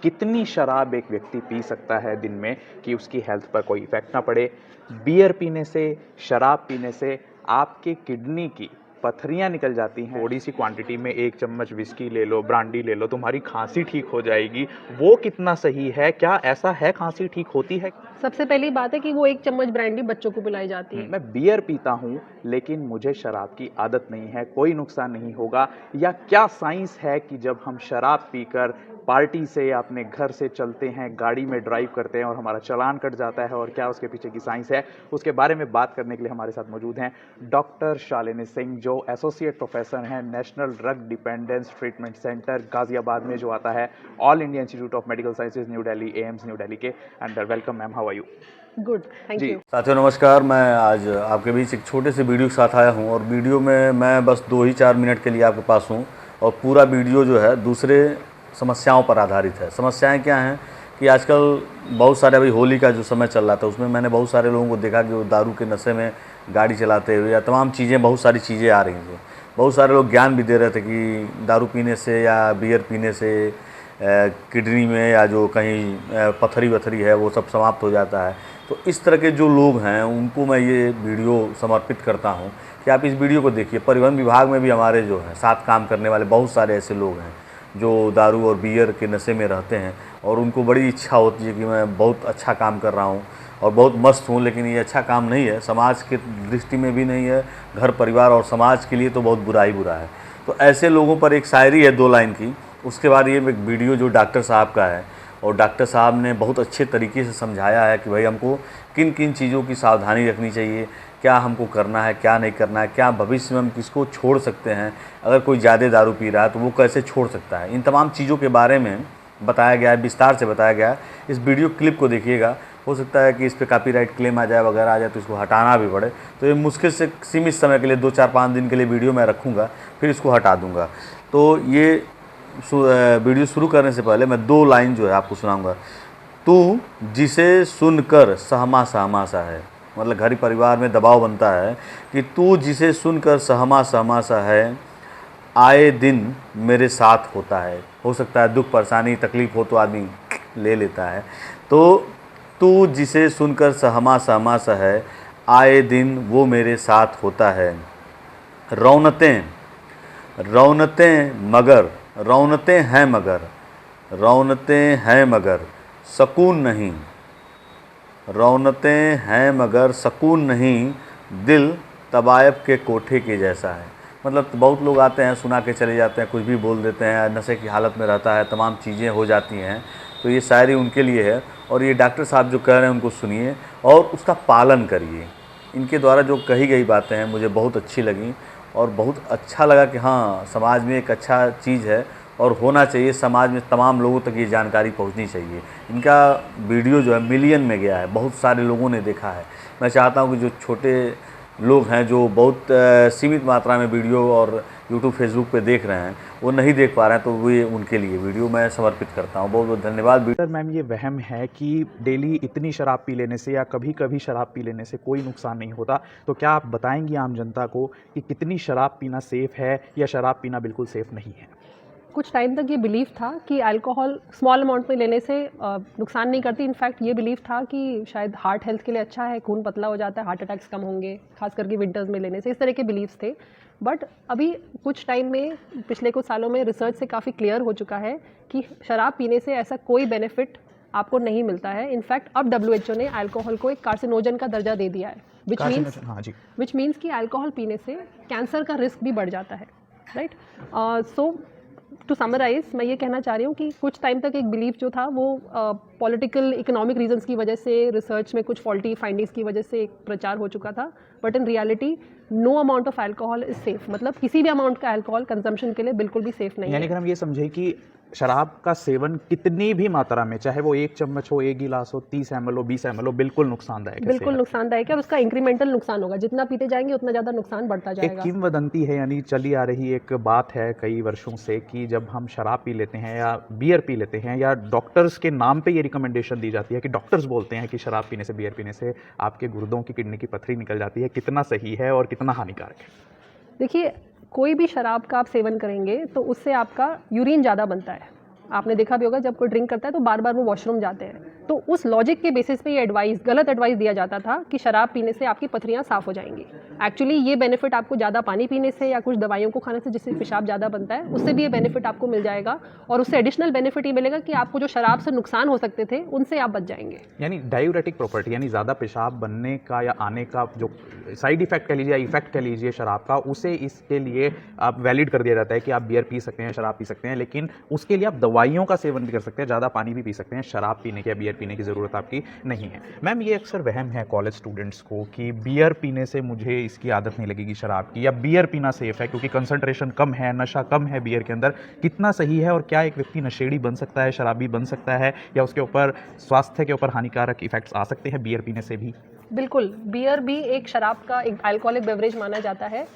कितनी शराब एक व्यक्ति पी सकता है दिन में कि उसकी हेल्थ पर कोई इफेक्ट ना पड़े। बियर पीने से, शराब पीने से आपके किडनी की पथरियाँ निकल जाती हैं। थोड़ी सी क्वांटिटी में 1 चम्मच विस्की ले लो, ब्रांडी ले लो, तुम्हारी खांसी ठीक हो जाएगी। वो कितना सही है? क्या ऐसा है, खांसी ठीक होती है? सबसे पहली बात है कि वो 1 चम्मच ब्रांडी बच्चों को पिलाई जाती है। मैं बियर पीता हूँ लेकिन मुझे शराब की आदत नहीं है, कोई नुकसान नहीं होगा? या क्या साइंस है कि जब हम शराब पीकर पार्टी से या अपने घर से चलते हैं, गाड़ी में ड्राइव करते हैं और हमारा चालान कट जाता है, और क्या उसके पीछे की साइंस है? उसके बारे में बात करने के लिए हमारे साथ मौजूद हैं डॉक्टर शालिनी सिंह, जो एसोसिएट प्रोफेसर हैं national drug dependence treatment centre Ghaziabad में, जो आता है all India institute of medical sciences New Delhi, AIIMS New Delhi के under. Welcome ma'am, how are you? Good, thank you. साथियों नमस्कार। मैं आज आपके बीच एक छोटे से वीडियो के साथ आया हूं, और वीडियो में मैं बस 2 ही 4 मिनट के लिए आपके पास हूं, और पूरा वीडियो जो है दूसरे समस्याओं पर आधारित है। समस्याएं क्या हैं कि आजकल बहुत सारे, अभी होली का जो समय चल रहा था उसमें मैंने बहुत सारे लोगों को देखा कि वो दारू के नशे में गाड़ी चलाते हुए या तमाम चीज़ें, बहुत सारी चीज़ें आ रही थी। बहुत सारे लोग ज्ञान भी दे रहे थे कि दारू पीने से या बियर पीने से किडनी में या जो कहीं पथरी वथरी है वो सब समाप्त हो जाता है। तो इस तरह के जो लोग हैं उनको मैं ये वीडियो समर्पित करता हूं कि आप इस वीडियो को देखिए। परिवहन विभाग में भी हमारे जो हैं साथ काम करने वाले बहुत सारे ऐसे लोग हैं जो दारू और बियर के नशे में रहते हैं, और उनको बड़ी इच्छा होती है कि मैं बहुत अच्छा काम कर रहा हूं और बहुत मस्त हूं, लेकिन ये अच्छा काम नहीं है, समाज की दृष्टि में भी नहीं है, घर परिवार और समाज के लिए तो बहुत बुरा ही बुरा है। तो ऐसे लोगों पर एक शायरी है 2 लाइन की। उसके बाद ये एक वीडियो जो डॉक्टर साहब का है, और डॉक्टर साहब ने बहुत अच्छे तरीके से समझाया है कि भाई हमको किन किन चीज़ों की सावधानी रखनी चाहिए, क्या हमको करना है, क्या नहीं करना है, क्या भविष्य में हम किसको छोड़ सकते हैं, अगर कोई ज़्यादा दारू पी रहा है तो वो कैसे छोड़ सकता है। इन तमाम चीज़ों के बारे में बताया गया है, विस्तार से बताया गया है। इस वीडियो क्लिप को देखिएगा। हो सकता है कि इस पर कॉपीराइट क्लेम आ जाए वगैरह आ जाए तो इसको हटाना भी पड़े, तो ये मुश्किल से सीमित समय के लिए 2-4-5 दिन के लिए वीडियो मैं रखूँगा, फिर इसको हटा दूँगा। तो ये वीडियो शुरू करने से पहले मैं 2 लाइन जो है आपको सुनाऊंगा। तू जिसे सुनकर सहमा सहमा सा है, मतलब घर परिवार में दबाव बनता है कि तू जिसे सुनकर सहमा सहमा सा है, आए दिन मेरे साथ होता है। हो सकता है दुख परेशानी तकलीफ़ हो तो आदमी ले लेता है। तो तू जिसे सुनकर सहमा सहमा सा है, आए दिन वो मेरे साथ होता है। रौनतें रौनतें मगर रौनतें हैं मगर रौनतें हैं मगर सकून नहीं, रौनतें हैं मगर सकून नहीं, दिल तबायब के कोठे के जैसा है। मतलब बहुत लोग आते हैं, सुना के चले जाते हैं, कुछ भी बोल देते हैं, नशे की हालत में रहता है, तमाम चीज़ें हो जाती हैं। तो ये शायरी उनके लिए है, और ये डॉक्टर साहब जो कह रहे हैं उनको सुनिए और उसका पालन करिए। इनके द्वारा जो कही गई बातें हैं मुझे बहुत अच्छी लगी, और बहुत अच्छा लगा कि हाँ, समाज में एक अच्छा चीज़ है और होना चाहिए। समाज में तमाम लोगों तक ये जानकारी पहुंचनी चाहिए। इनका वीडियो जो है मिलियन में गया है, बहुत सारे लोगों ने देखा है। मैं चाहता हूं कि जो छोटे लोग हैं जो बहुत सीमित मात्रा में वीडियो और यूट्यूब फेसबुक पे देख रहे हैं, वो नहीं देख पा रहे हैं, तो वो उनके लिए वीडियो मैं समर्पित करता हूं। बहुत बहुत धन्यवाद। सर मैम, ये वहम है कि डेली इतनी शराब पी लेने से या कभी कभी शराब पी लेने से कोई नुकसान नहीं होता, तो क्या आप बताएंगी आम जनता को कि कितनी शराब पीना सेफ है या शराब पीना बिल्कुल सेफ नहीं है? कुछ टाइम तक ये बिलीव था कि अल्कोहल स्मॉल अमाउंट में लेने से नुकसान नहीं करती। इनफैक्ट ये बिलीव था कि शायद हार्ट हेल्थ के लिए अच्छा है, खून पतला हो जाता है, हार्ट अटैक्स कम होंगे, खास करके विंटर्स में लेने से। इस तरह के बिलीव्स थे। बट अभी कुछ टाइम में, पिछले कुछ सालों में रिसर्च से काफ़ी क्लियर हो चुका है कि शराब पीने से ऐसा कोई बेनिफिट आपको नहीं मिलता है। इनफैक्ट अब WHO ने अल्कोहल को एक कार्सिनोजन का दर्जा दे दिया है, विच मीन्स कि अल्कोहल पीने से कैंसर का रिस्क भी बढ़ जाता है, राइट। सो टू समराइज, मैं ये कहना चाह रही हूँ कि कुछ टाइम तक एक बिलीफ जो था वो पॉलिटिकल इकोनॉमिक रीजंस की वजह से, रिसर्च में कुछ फॉल्टी फाइंडिंग्स की वजह से एक प्रचार हो चुका था। But in reality no amount of alcohol is safe. मतलब किसी भी अमाउंट का अल्कोहल कंजम्पशन के लिए बिल्कुल भी सेफ नहीं है। यानी कि हम ये समझे कि शराब का सेवन कितनी भी मात्रा में, चाहे वो 1 चम्मच हो, 1 गिलास हो, 30 ml हो, 20 ml हो, बिल्कुल नुकसानदायक है। बिल्कुल नुकसानदायक है, और उसका इंक्रीमेंटल नुकसान होगा। जितना पीते जाएंगे उतना ज़्यादा नुकसान बढ़ता एक जाएगा। किंवदंती है, यानी चली आ रही एक बात है कई वर्षों से, कि जब हम शराब पी लेते हैं या बियर पी लेते हैं, या डॉक्टर्स के नाम पे ये रिकमेंडेशन दी जाती है कि डॉक्टर्स बोलते हैं कि शराब पीने से, बियर पीने से आपके गुर्दों की, किडनी की पथरी निकल जाती है, कितना सही है और कितना हानिकारक है? देखिए, कोई भी शराब का आप सेवन करेंगे तो उससे आपका यूरिन ज़्यादा बनता है, आपने देखा भी होगा जब कोई ड्रिंक करता है तो बार बार वो वॉशरूम जाते हैं। तो उस लॉजिक के बेसिस पे ये गलत एडवाइस दिया जाता था कि शराब पीने से आपकी पथरियाँ साफ़ हो जाएंगी। एक्चुअली ये बेनिफिट आपको ज़्यादा पानी पीने से या कुछ दवाइयों को खाने से जिससे पेशाब ज़्यादा बनता है उससे भी ये बेनिफिट आपको मिल जाएगा, और उससे एडिशनल बेनिफिट ये मिलेगा कि आपको जो शराब से नुकसान हो सकते थे उनसे आप बच जाएंगे। यानी डायूरेटिक प्रॉपर्टी, यानी ज़्यादा पेशाब बनने का या आने का जो साइड इफेक्ट कह लीजिए या इफेक्ट कह लीजिए शराब का, उसे इसके लिए आप वैलिड कर दिया जाता है कि आप बियर पी सकते हैं, शराब पी सकते हैं, लेकिन उसके लिए आप दवाइयों का सेवन भी कर सकते हैं, ज़्यादा पानी भी पी सकते हैं, शराब पीने की या बियर पीने की ज़रूरत आपकी नहीं है। मैम, ये अक्सर वहम है कॉलेज स्टूडेंट्स को कि बियर पीने से मुझे इसकी आदत नहीं लगेगी शराब की, या बियर पीना सेफ है क्योंकि कंसंट्रेशन कम है, नशा कम है बियर के अंदर। कितना सही है, और क्या एक व्यक्ति नशेड़ी बन सकता है, शराबी बन सकता है, या उसके ऊपर स्वास्थ्य के ऊपर हानिकारक इफेक्ट्स आ सकते हैं बियर पीने से भी? बिल्कुल, बियर भी एक शराब का एक अल्कोहलिक बेवरेज माना जाता है।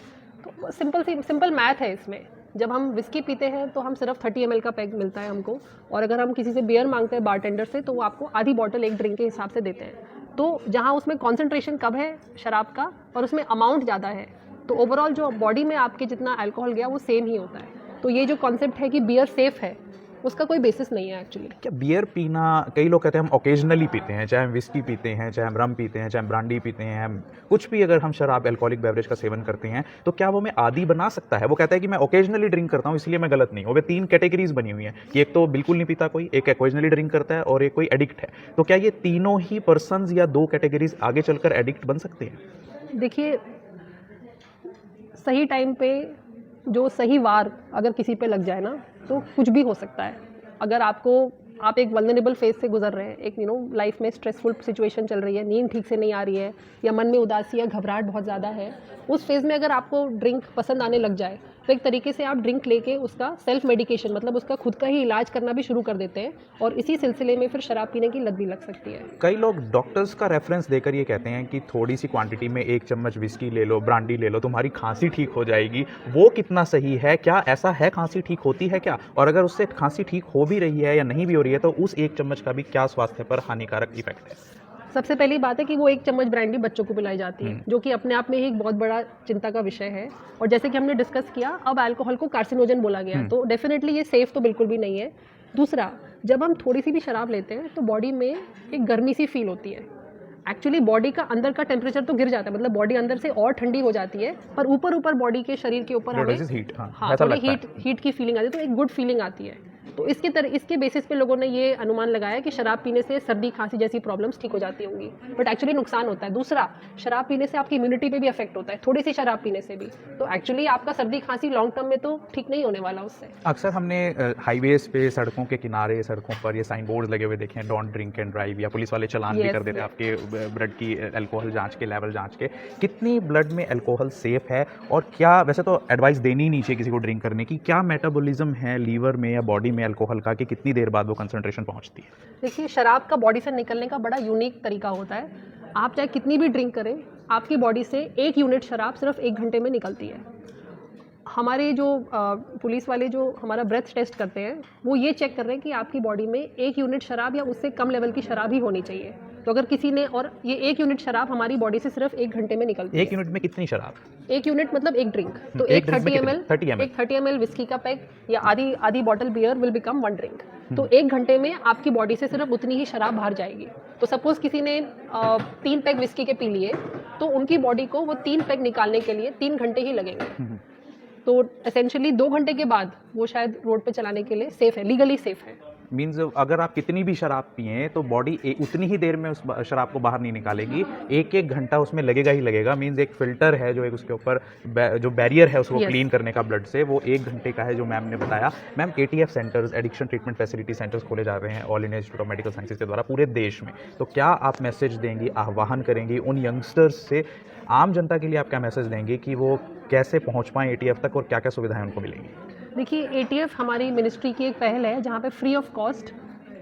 तो सिंपल मैथ है इसमें। जब हम विस्की पीते हैं तो हम सिर्फ 30 ml का पैक मिलता है हमको, और अगर हम किसी से बियर मांगते हैं बारटेंडर से तो वो आपको आधी बॉटल एक ड्रिंक के हिसाब से देते हैं। तो जहाँ उसमें कॉन्सेंट्रेशन कम है शराब का और उसमें अमाउंट ज़्यादा है, तो ओवरऑल जो बॉडी में आपके जितना अल्कोहल गया वो सेम ही होता है। तो ये जो कॉन्सेप्ट है कि बियर सेफ है, उसका कोई बेसिस नहीं है एक्चुअली। क्या बियर पीना, कई लोग कहते हैं हम ओकेजनली पीते हैं, चाहे हम विस्की पीते हैं, चाहे हम रम पीते हैं, चाहे हम ब्रांडी पीते हैं, हम कुछ भी अगर हम शराब अल्कोहलिक बेवरेज का सेवन करते हैं तो क्या वो हमें आदी बना सकता है? वो कहता है कि मैं ओकेजनली ड्रिंक करता हूँ इसलिए मैं गलत नहीं हूँ। वे 3 कैटेगरीज बनी हुई हैं कि एक तो बिल्कुल नहीं पीता कोई, एक ओकेजनली ड्रिंक करता है, और एक कोई एडिक्ट है। तो क्या ये तीनों ही पर्सन्स या 2 कैटेगरीज आगे चलकर एडिक्ट बन सकते हैं? देखिए, सही टाइम पे जो सही वार अगर किसी पे लग जाए ना तो कुछ भी हो सकता है। अगर आप एक वल्नरेबल फेज से गुजर रहे हैं, एक लाइफ में स्ट्रेसफुल सिचुएशन चल रही है, नींद ठीक से नहीं आ रही है, या मन में उदासी या घबराहट बहुत ज़्यादा है, उस फेज़ में अगर आपको ड्रिंक पसंद आने लग जाए तो एक तरीके से आप ड्रिंक लेके उसका सेल्फ मेडिकेशन मतलब उसका खुद का ही इलाज करना भी शुरू कर देते हैं, और इसी सिलसिले में फिर शराब पीने की लत भी लग सकती है। कई लोग डॉक्टर्स का रेफरेंस देकर ये कहते हैं कि थोड़ी सी क्वांटिटी में 1 चम्मच विस्की ले लो, ब्रांडी ले लो, तुम्हारी खांसी ठीक हो जाएगी। वो कितना सही है? क्या ऐसा है? खांसी ठीक होती है क्या? और अगर उससे खांसी ठीक हो भी रही है या नहीं भी हो रही है तो उस 1 चम्मच का भी क्या स्वास्थ्य पर हानिकारक इफेक्ट है? सबसे पहली बात है कि वो 1 चम्मच ब्रांडी बच्चों को पिलाई जाती है, जो कि अपने आप में ही एक बहुत बड़ा चिंता का विषय है। और जैसे कि हमने डिस्कस किया, अब अल्कोहल को कार्सिनोजन बोला गया, तो डेफिनेटली ये सेफ तो बिल्कुल भी नहीं है। दूसरा, जब हम थोड़ी सी भी शराब लेते हैं तो बॉडी में एक गर्मी सी फील होती है। एक्चुअली बॉडी का अंदर का टेम्परेचर तो गिर जाता है, मतलब बॉडी अंदर से और ठंडी हो जाती है, पर ऊपर बॉडी के शरीर के ऊपर हमें थोड़ी हीट की फीलिंग आती है, तो एक गुड फीलिंग आती है। तो इसके बेसिस पे लोगों ने ये अनुमान लगाया कि शराब पीने से सर्दी खांसी जैसी प्रॉब्लम्स ठीक हो जाती होंगी, बट एक्चुअली नुकसान होता है। दूसरा, शराब पीने से आपकी इम्यूनिटी पे भी इफेक्ट होता है, थोड़ी सी शराब पीने से भी। तो एक्चुअली आपका सर्दी खांसी लॉन्ग टर्म में तो ठीक नहीं होने वाला उससे। अक्सर हमने हाईवेज पे, सड़कों के किनारे, सड़कों पर ये साइन बोर्ड लगे हुए देखे हैं, डोंट ड्रिंक एंड ड्राइव, या पुलिस वाले चालान भी कर देते हैं आपके ब्लड की अल्कोहल जांच के, लेवल जांच के। कितनी ब्लड में अल्कोहल सेफ है, और क्या, वैसे तो एडवाइस देनी ही नहीं चाहिए किसी को ड्रिंक करने की, क्या मेटाबॉलिज्म है लीवर में या बॉडी में अल्कोहल का कि कितनी देर बाद वो कंसंट्रेशन पहुंचती है? देखिए, शराब का बॉडी से निकलने का बड़ा यूनिक तरीका होता है। आप चाहे कितनी भी ड्रिंक करें, आपकी बॉडी से 1 यूनिट शराब सिर्फ 1 घंटे में निकलती है। हमारे जो पुलिस वाले जो हमारा ब्रेथ टेस्ट करते हैं, वो ये चेक कर रहे हैं कि आपकी बॉडी में 1 यूनिट शराब या उससे कम लेवल की शराब ही होनी चाहिए। तो अगर किसी ने, और ये 1 यूनिट शराब हमारी बॉडी से सिर्फ 1 घंटे में निकलती है। 1 यूनिट में कितनी शराब? 1 यूनिट मतलब 1 ड्रिंक। तो एक 30 ml विस्की का पैक या आधी bottle beer will become 1 drink. तो 1 घंटे में आपकी बॉडी से सिर्फ उतनी ही शराब बाहर जाएगी। तो सपोज किसी ने 3 पैक विस्की के पी लिए, तो उनकी बॉडी को वो 3 पैक निकालने के लिए 3 घंटे ही लगेंगे। तो एसेंशियली 2 घंटे के बाद वो शायद रोड पे चलाने के लिए सेफ है, लीगली सेफ है। मीन्स अगर आप कितनी भी शराब पिएं तो बॉडी उतनी ही देर में उस शराब को बाहर नहीं निकालेगी, 1-1 घंटा उसमें लगेगा ही लगेगा। मीन्स एक फिल्टर है जो एक उसके ऊपर जो बैरियर है उसको क्लीन करने का ब्लड से, वो 1 घंटे का है जो मैम ने बताया। Ma'am, ATF centres, addiction treatment facility centres खोले जा रहे हैं all India institute of medical sciences के द्वारा पूरे देश में। तो क्या आप मैसेज देंगी, आह्वान करेंगी उन यंगस्टर्स से, आम जनता के लिए आप क्या मैसेज देंगे कि वो कैसे पहुँच पाएँ ATF तक और क्या क्या सुविधाएँ उनको मिलेंगी? देखिए, ATF हमारी मिनिस्ट्री की एक पहल है जहाँ पे free of cost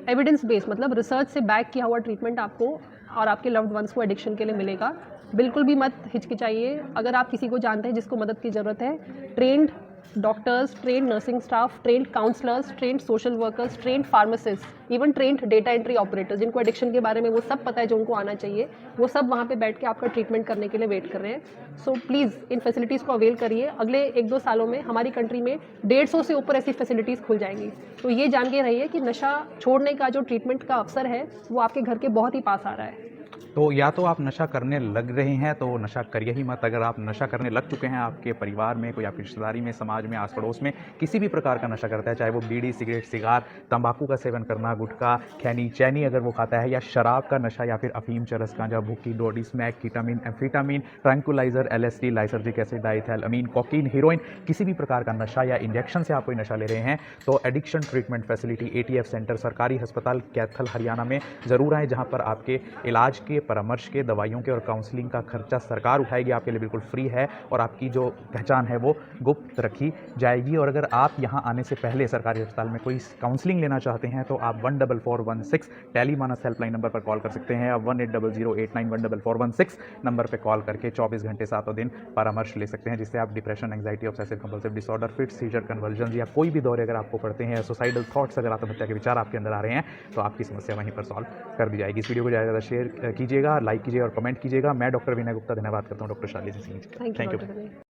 evidence based मतलब रिसर्च से बैक किया हुआ ट्रीटमेंट आपको और आपके लव्ड वंस को एडिक्शन के लिए मिलेगा। बिल्कुल भी मत हिचकिचाइए। अगर आप किसी को जानते हैं जिसको मदद की ज़रूरत है, trained doctors, trained nursing staff, trained counsellors, trained social workers, trained pharmacist, even trained data entry operators, जिनको एडिक्शन के बारे में वो सब पता है, जो उनको आना चाहिए, वो सब वहाँ पे बैठ के आपका ट्रीटमेंट करने के लिए वेट कर रहे हैं। सो प्लीज़ इन फैसिलिटीज़ को अवेल करिए। अगले 1-2 सालों में हमारी कंट्री में 150 से ऊपर ऐसी फैसिलिटीज़ खुल जाएंगी। तो ये जान के रहिए कि नशा छोड़ने का जो ट्रीटमेंट का अवसर है वो आपके घर के बहुत ही पास आ रहा है। तो या तो आप नशा करने लग रहे हैं तो नशा करिए ही मत। अगर आप नशा करने लग चुके हैं, आपके परिवार में कोई, आपकी रिश्तेदारी में, समाज में, आस पड़ोस में किसी भी प्रकार का नशा करता है, चाहे वो बीड़ी, सिगरेट, सिगार, तंबाकू का सेवन करना, गुटखा, खैनी, चैनी अगर वो खाता है, या शराब का नशा, या फिर अफीम, चरस, गांजा, भुक्की, डोडी, smack, ketamine, amphetamine, tranquilizer, LSD, lysergic acid, diethylamine, cocaine, heroin, किसी भी प्रकार का नशा या इंजेक्शन से आप कोई नशा ले रहे हैं तो addiction treatment facility ATF centre, सरकारी अस्पताल कैथल हरियाणा में ज़रूर आएँ, जहाँ पर आपके इलाज के, परामर्श के, दवाइयों के और काउंसलिंग का खर्चा सरकार उठाएगी, आपके लिए बिल्कुल फ्री है और आपकी जो पहचान है वो गुप्त रखी जाएगी। और अगर आप यहाँ आने से पहले सरकारी अस्पताल में कोई काउंसलिंग लेना चाहते हैं तो आप 14416 टेलीमानस हेल्पलाइन नंबर पर कॉल कर सकते हैं। आप 180089144416 नंबर पर कॉल करके 24 घंटे 7 दिन परामर्श ले सकते हैं, जिससे आप depression, anxiety, obsessive compulsive disorder, fit, seizure, conversion या कोई भी दौरे अगर आपको पड़ते हैं, सुसाइडल थॉट्स, अगर आत्महत्या के विचार आपके अंदर आ रहे हैं तो आपकी समस्या वहीं पर सॉल्व कर दी जाएगी। इस वीडियो को ज़्यादा शेयर कीजिएगा, लाइक कीजिए और कमेंट कीजिएगा। मैं डॉक्टर विनय गुप्ता धन्यवाद करता हूँ doctor Shalini Singh. Thank you.